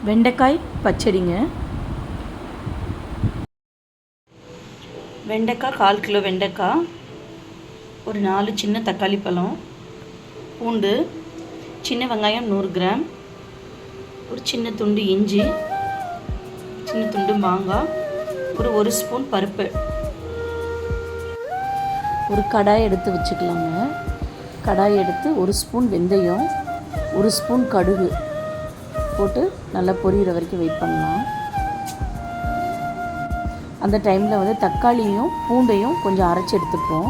வெண்டைக்காய் பச்சடிங்க. வெண்டைக்காய் 1/4 கிலோ வெண்டைக்காய், ஒரு 4 சின்ன தக்காளி பழம், பூண்டு, சின்ன வெங்காயம் 100 கிராம், ஒரு சின்ன துண்டு இஞ்சி, சின்ன துண்டு மாங்காய், ஒரு ஸ்பூன் பருப்பு. ஒரு கடாய் எடுத்து வச்சுக்கலாங்க. கடாய் எடுத்து 1 ஸ்பூன் வெந்தயம், 1 ஸ்பூன் கடுகு போட்டு நல்லா பொரியிற வரைக்கும் வெயிட் பண்ணலாம். அந்த டைமில் தக்காளியும் பூண்டையும் கொஞ்சம் அரைச்சி எடுத்துப்போம்.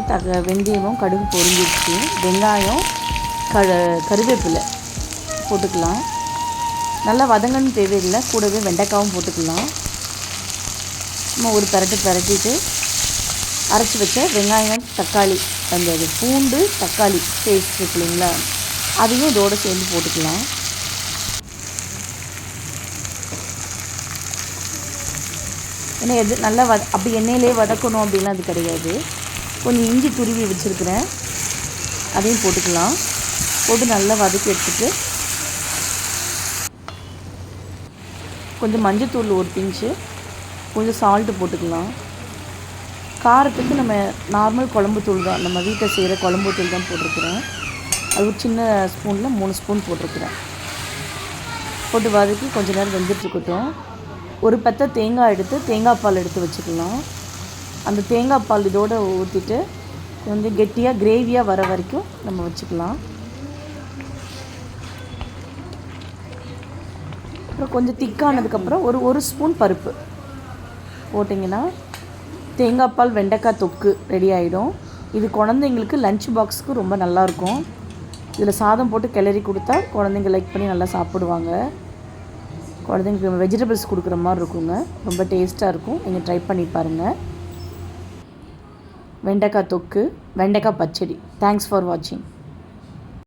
இப்போ வெந்தயமும் கடுகு பொரிஞ்சிடுச்சு. வெங்காயம் கருவேப்பிலை போட்டுக்கலாம். நல்லா வதங்கன்னு தேவையில்லை, கூடவே வெண்டைக்காவும் போட்டுக்கலாம். நம்ம ஒரு பரட்டிட்டு அரைச்சி வச்ச வெங்காயம் தக்காளி, அந்த பூண்டு தக்காளி பேஸ்ட் இருக்கு இல்லைங்களா, அதையும் இதோடு சேர்ந்து போட்டுக்கலாம். ஏன்னா நல்லா அப்படி எண்ணெயிலே வதக்கணும் அப்படின்லாம் அது கிடையாது. கொஞ்சம் இஞ்சி துருவி வச்சுருக்கிறேன், அதையும் போட்டுக்கலாம். போட்டு நல்லா வதக்கி எடுத்துட்டு கொஞ்சம் மஞ்சத்தூள் 1 பிஞ்சு, கொஞ்சம் சால்ட்டு போட்டுக்கலாம். காரத்துக்கு நம்ம நார்மல் குழம்பு தூள் தான், நம்ம வீட்டில் செய்கிற குழம்பு தூள் தான் போட்டிருக்கிறேன். அது ஒரு சின்ன ஸ்பூனில் 3 ஸ்பூன் போட்டிருக்கிறேன். போட்டு வதக்கி கொஞ்சம் நேரம் வெந்துட்டுருக்கட்டும். ஒரு பத்தை தேங்காய் எடுத்து தேங்காய் பால் எடுத்து வச்சுக்கலாம். அந்த தேங்காய் பால் இதோடு ஊற்றிட்டு கொஞ்சம் கெட்டியாக கிரேவியாக வர வரைக்கும் நம்ம வச்சுக்கலாம். அப்புறம் கொஞ்சம் திக்கானதுக்கப்புறம் ஒரு ஸ்பூன் பருப்பு போட்டிங்கன்னா தேங்காய் பால் வெண்டைக்காய் தொக்கு ரெடி ஆகிடும். இது குழந்தைங்களுக்கு லஞ்ச் பாக்ஸுக்கு ரொம்ப நல்லாயிருக்கும். இதில் சாதம் போட்டு கிளறி கொடுத்தா குழந்தைங்க லைக் பண்ணி நல்லா சாப்பிடுவாங்க. குழந்தைங்களுக்கு வெஜிடபிள்ஸ் கொடுக்குற மாதிரி இருக்குங்க, ரொம்ப டேஸ்ட்டாக இருக்கும். நீங்கள் ட்ரை பண்ணி பாருங்கள். வெண்டைக்காய் தொக்கு, வெண்டைக்காய் பச்சடி. தேங்க்ஸ் ஃபார் வாட்சிங்.